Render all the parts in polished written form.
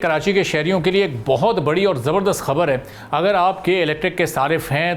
कराची के शहरियों के लिए एक बहुत बड़ी और ज़बरदस्त खबर है। अगर आप के इलेक्ट्रिक के सारिफ हैं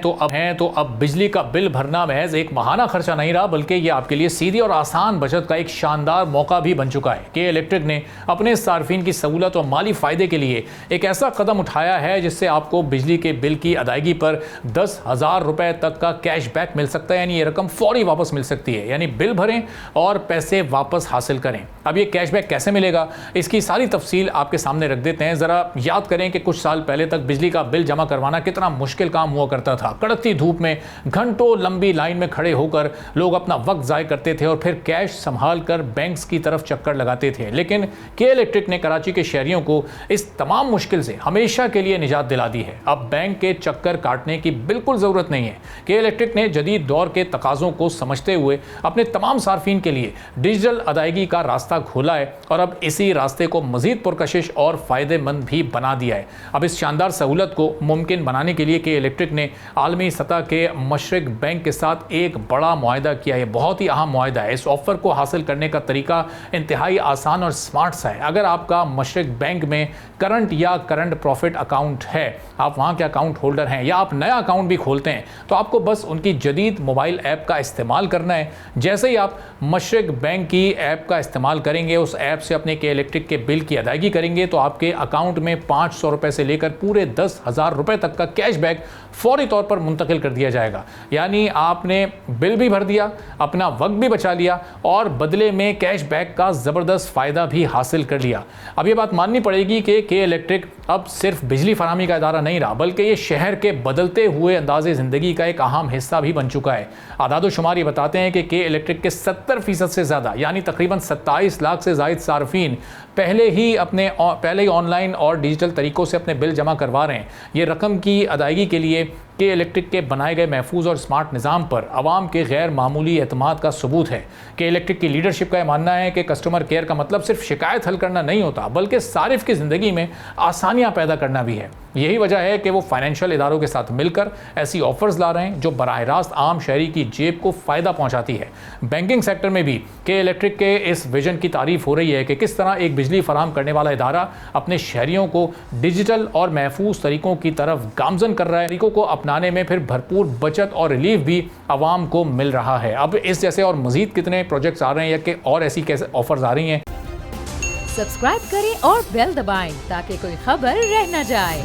तो अब बिजली का बिल भरना महज एक माहाना खर्चा नहीं रहा, बल्कि ये आपके लिए सीधी और आसान बचत का एक शानदार मौका भी बन चुका है। के इलेक्ट्रिक ने अपने सार्फिन की सहूलत और माली फ़ायदे के लिए एक ऐसा कदम उठाया है जिससे आपको बिजली के बिल की अदायगी पर 10,000 रुपये तक का कैशबैक मिल सकता है। यानी ये रकम फौरी वापस मिल सकती है। यानी बिल भरें और पैसे वापस हासिल करें। अब ये कैशबैक कैसे मिलेगा, इसकी सारी तफसील आपके सामने रख देते हैं। जरा याद करें कि कुछ साल पहले तक बिजली का बिल जमा करवाना कितना मुश्किल काम हुआ करता था। कड़कती धूप में घंटों लंबी लाइन में खड़े होकर लोग अपना वक्त जाया करते थे और फिर कैश संभाल कर बैंक्स की तरफ चक्कर लगाते थे। लेकिन के इलेक्ट्रिक ने कराची के शहरियों को इस तमाम मुश्किल से हमेशा के लिए निजात दिला दी है। अब बैंक के चक्कर काटने की बिल्कुल जरूरत नहीं है। के इलेक्ट्रिक ने जदीद दौर के तकाजों को समझते हुए अपने तमाम सार्फिन के लिए डिजिटल अदायगी का रास्ता खोला है और अब इसी रास्ते को मजीद पुरकशिश और फायदेमंद भी बना दिया है। अब इस शानदार सहूलत को मुमकिन बनाने के लिए के इलेक्ट्रिक ने आलमी सतह के मशरिक बैंक के साथ एक बड़ा मुआहदा किया है। बहुत ही अहम मुआहदा है। इस ऑफर को हासिल करने का तरीका इंतहाई आसान और स्मार्ट सा है। अगर आपका मशरिक बैंक में करंट प्रॉफिट अकाउंट है, आप वहां के अकाउंट होल्डर हैं या आप नया अकाउंट भी खोलते हैं, तो आपको बस उनकी जदीद मोबाइल ऐप का इस्तेमाल करना है। जैसे ही आप मशरिक बैंक की ऐप का इस्तेमाल करेंगे, उस ऐप से अपने के इलेक्ट्रिक के बिल की अदायगी करेंगे, तो आपके अकाउंट में 500 रुपए से लेकर पूरे 10,000 रुपए तक का कैशबैक फौरी तौर पर मुंतकिल कर दिया जाएगा। यानी आपने बिल भी भर दिया, अपना वक्त भी बचा लिया और बदले में कैशबैक का जबरदस्त फायदा भी हासिल कर लिया। अब ये बात माननी पड़ेगी कि के इलेक्ट्रिक अब सिर्फ बिजली फराहमी का इदारा नहीं रहा, बल्कि ये शहर के बदलते हुए अंदाज़े ज़िंदगी का एक अहम हिस्सा भी बन चुका है। आदाद शुमार ये बताते हैं कि के इलेक्ट्रिक के 70% से ज़्यादा यानी तकरीबन 27 लाख से ज़ायद सार्फिन पहले ही ऑनलाइन और डिजिटल तरीक़ों से अपने बिल जमा करवा रहे हैं। ये रकम की अदायगी के लिए के इलेक्ट्रिक के बनाए गए महफूज और स्मार्ट निज़ाम पर आवाम के गैर मामूली एतमाद का सबूत है। के इलेक्ट्रिक की लीडरशिप का यह मानना है कि कस्टमर केयर का मतलब सिर्फ शिकायत हल करना नहीं होता, बल्कि सारिफ की ज़िंदगी में आसानियाँ पैदा करना भी है। यही वजह है कि वो फाइनेंशियल इदारों के साथ मिलकर ऐसी ऑफर्स ला रहे हैं जो बराह रास्त आम शहरी की जेब को फ़ायदा पहुँचाती है। बैंकिंग सेक्टर में भी के इलेक्ट्रिक के इस विजन की तारीफ हो रही है कि किस तरह एक बिजली फराहम करने वाला इदारा अपने शहरियों को डिजिटल और महफूज तरीक़ों की तरफ गामजन कर रहा है। तरीक़ों को अपनाने में फिर भरपूर बचत और रिलीफ भी आवाम को मिल रहा है। अब इस जैसे और मज़ीद कितने प्रोजेक्ट्स आ रहे हैं या कि और ऐसी कैसे ऑफर्स आ रही हैं। सब्सक्राइब करें और बेल दबाएं ताकि कोई खबर रह न जाए।